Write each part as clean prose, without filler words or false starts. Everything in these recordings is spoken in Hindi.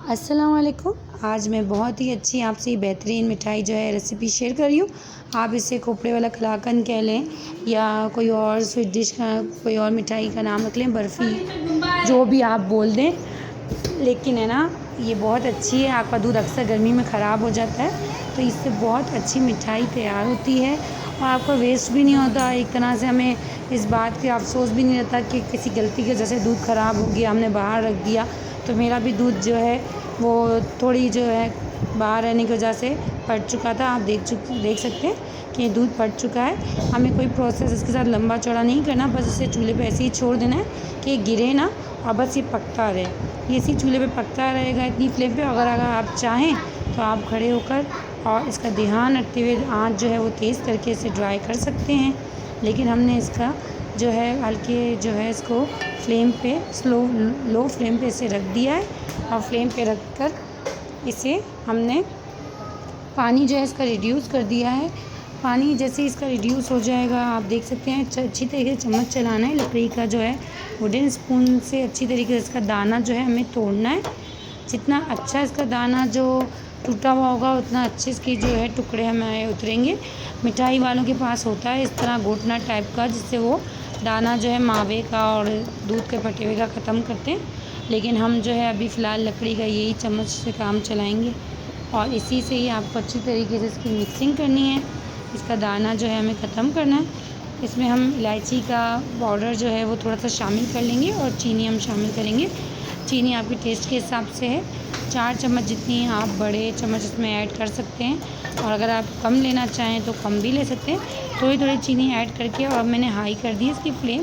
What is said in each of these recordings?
अस्सलाम वालेकुम। आज मैं बहुत ही अच्छी आपसे बेहतरीन मिठाई जो है रेसिपी शेयर कर रही हूँ। आप इसे खोपड़े वाला कलाकंद कह लें या कोई और स्वीट डिश का कोई और मिठाई का नाम रख लें, बर्फ़ी, जो भी आप बोल दें। लेकिन है ना, ये बहुत अच्छी है। आपका दूध अक्सर गर्मी में ख़राब हो जाता है, तो इससे बहुत अच्छी मिठाई तैयार होती है और आपका वेस्ट भी नहीं होता। एक तरह से हमें इस बात का अफ़सोस भी नहीं रहता कि किसी गलती की वजह से दूध ख़राब हो गया, हमने बाहर रख दिया। तो मेरा भी दूध जो है वो थोड़ी जो है बाहर रहने की वजह से फट चुका था। आप देख सकते हैं कि ये दूध फट चुका है। हमें कोई प्रोसेस इसके साथ लंबा चौड़ा नहीं करना, बस इसे चूल्हे पे ऐसे ही छोड़ देना है कि ये गिरे ना और बस ये पकता रहे। ये इसी चूल्हे पे पकता रहेगा इतनी फ्लेम पे। अगर आप चाहें तो आप खड़े होकर और इसका ध्यान रखते हुए आँच जो है वो तेज़ करके इसे ड्राई कर सकते हैं। लेकिन हमने इसका जो है हल्के जो है इसको फ्लेम पे लो फ्लेम पे इसे रख दिया है और फ्लेम पे रख कर इसे हमने पानी जो है इसका रिड्यूस कर दिया है। पानी जैसे ही इसका रिड्यूस हो जाएगा, आप देख सकते हैं अच्छी तरीके से चम्मच चलाना है। लकड़ी का जो है वुडन स्पून से अच्छी तरीके से इसका दाना जो है हमें तोड़ना है। जितना अच्छा इसका दाना जो टूटा हुआ होगा उतना अच्छे इसके जो है टुकड़े हमें उतरेंगे। मिठाई वालों के पास होता है इस तरह घोटना टाइप का, जिससे वो दाना जो है मावे का और दूध के फटे हुए का ख़त्म करते हैं। लेकिन हम जो है अभी फ़िलहाल लकड़ी का यही चम्मच से काम चलाएंगे और इसी से ही आपको अच्छी तरीके से इसकी मिक्सिंग करनी है। इसका दाना जो है हमें ख़त्म करना है। इसमें हम इलायची का पाउडर जो है वो थोड़ा सा शामिल कर लेंगे और चीनी हम शामिल करेंगे। चीनी आपके टेस्ट के हिसाब से है। 4 चम्मच जितनी आप बड़े चम्मच इसमें ऐड कर सकते हैं और अगर आप कम लेना चाहें तो कम भी ले सकते हैं। थोड़ी थोड़ी चीनी ऐड करके और मैंने हाई कर दी इसकी फ्लेम,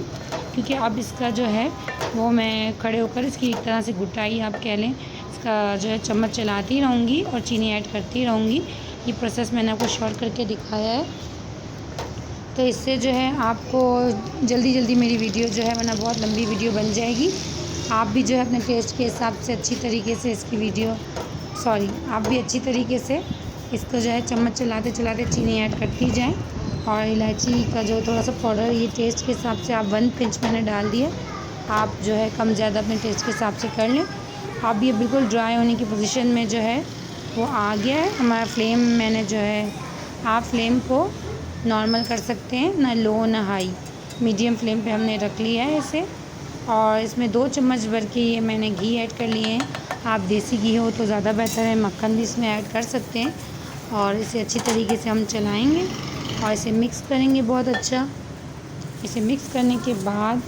क्योंकि अब इसका जो है वो मैं खड़े होकर इसकी एक तरह से घुटाई आप कह लें, इसका जो है चम्मच चलाती रहूँगी और चीनी ऐड करती रहूँगी। ये प्रोसेस मैंने आपको शॉर्ट करके दिखाया है। तो इससे जो है आपको जल्दी मेरी वीडियो जो है वरना बहुत लंबी वीडियो बन जाएगी। आप भी जो है अपने टेस्ट के हिसाब से अच्छी तरीके से इसकी आप भी अच्छी तरीके से इसको जो है चम्मच चलाते चलाते चीनी ऐड करती जाएं। और इलायची का जो थोड़ा सा पाउडर ये टेस्ट के हिसाब से आप 1 पिंच मैंने डाल दिया। आप जो है कम ज़्यादा अपने टेस्ट के हिसाब से कर लें। अब ये बिल्कुल ड्राई होने की पोजीशन में जो है वो आ गया है हमारा फ्लेम। मैंने जो है आप फ्लेम को नॉर्मल कर सकते हैं, ना लो ना हाई, मीडियम फ्लेम पे हमने रख लिया है इसे। और इसमें 2 चम्मच भर के ये मैंने घी ऐड कर लिए हैं। आप देसी घी हो तो ज़्यादा बेहतर है, मक्खन भी इसमें ऐड कर सकते हैं। और इसे अच्छी तरीके से हम चलाएँगे और इसे मिक्स करेंगे बहुत अच्छा। इसे मिक्स करने के बाद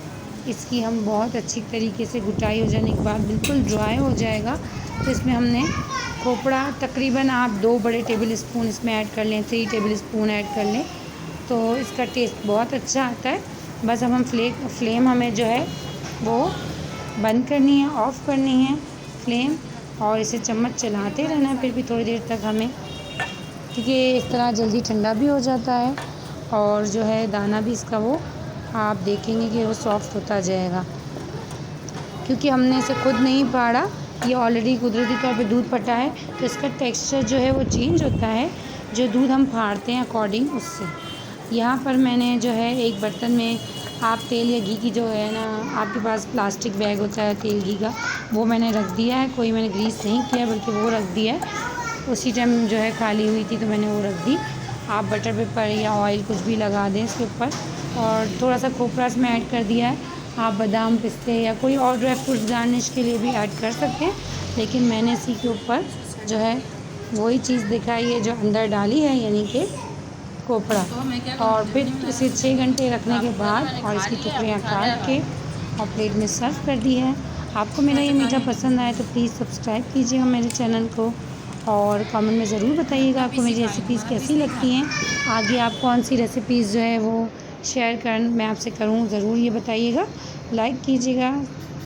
इसकी हम बहुत अच्छी तरीके से घुटाई हो जाने के बाद बिल्कुल ड्राई हो जाएगा। तो इसमें हमने खोपड़ा तकरीबन आप 2 बड़े टेबल स्पून इसमें ऐड कर लें, 3 टेबल स्पून ऐड कर लें, तो इसका टेस्ट बहुत अच्छा आता है। बस अब हम फ्लेम हमें जो है वो बंद करनी है, ऑफ़ करनी है फ्लेम और इसे चम्मच चलाते रहना है फिर भी थोड़ी देर तक हमें, क्योंकि इस तरह जल्दी ठंडा भी हो जाता है और जो है दाना भी इसका वो आप देखेंगे कि वो सॉफ्ट होता जाएगा। क्योंकि हमने इसे खुद नहीं फाड़ा, ये ऑलरेडी कुदरती तौर पे दूध फटा है, तो इसका टेक्सचर जो है वो चेंज होता है जो दूध हम फाड़ते हैं अकॉर्डिंग उससे। यहाँ पर मैंने जो है एक बर्तन में आप तेल या घी की जो है ना, आपके पास प्लास्टिक बैग होता है तेल घी का, वो मैंने रख दिया है। कोई मैंने ग्रीस नहीं किया बल्कि वो रख दिया है। उसी टाइम जो है खाली हुई थी तो मैंने वो रख दी। आप बटर पेपर या ऑयल कुछ भी लगा दें इसके ऊपर और थोड़ा सा खोपरा इसमें ऐड कर दिया है। आप बादाम, पिस्ते या कोई और ड्राई फ्रूट्स गार्निश के लिए भी ऐड कर सकते हैं, लेकिन मैंने इसी के ऊपर जो है वही चीज़ दिखाई है जो अंदर डाली है, यानी कि खोपड़ा। और फिर इसे 6 घंटे रखने के बाद और इसकी टुकड़ियाँ काट के और प्लेट में सर्व कर दी है। आपको मेरा ये मीठा पसंद आए तो प्लीज़ सब्सक्राइब कीजिएगा मेरे चैनल को और कमेंट में ज़रूर बताइएगा आपको मेरी रेसिपीज़ कैसी लगती हैं। आगे आप कौन सी रेसिपीज़ जो है वो शेयर मैं आपसे करूँ, ज़रूर ये बताइएगा। लाइक कीजिएगा,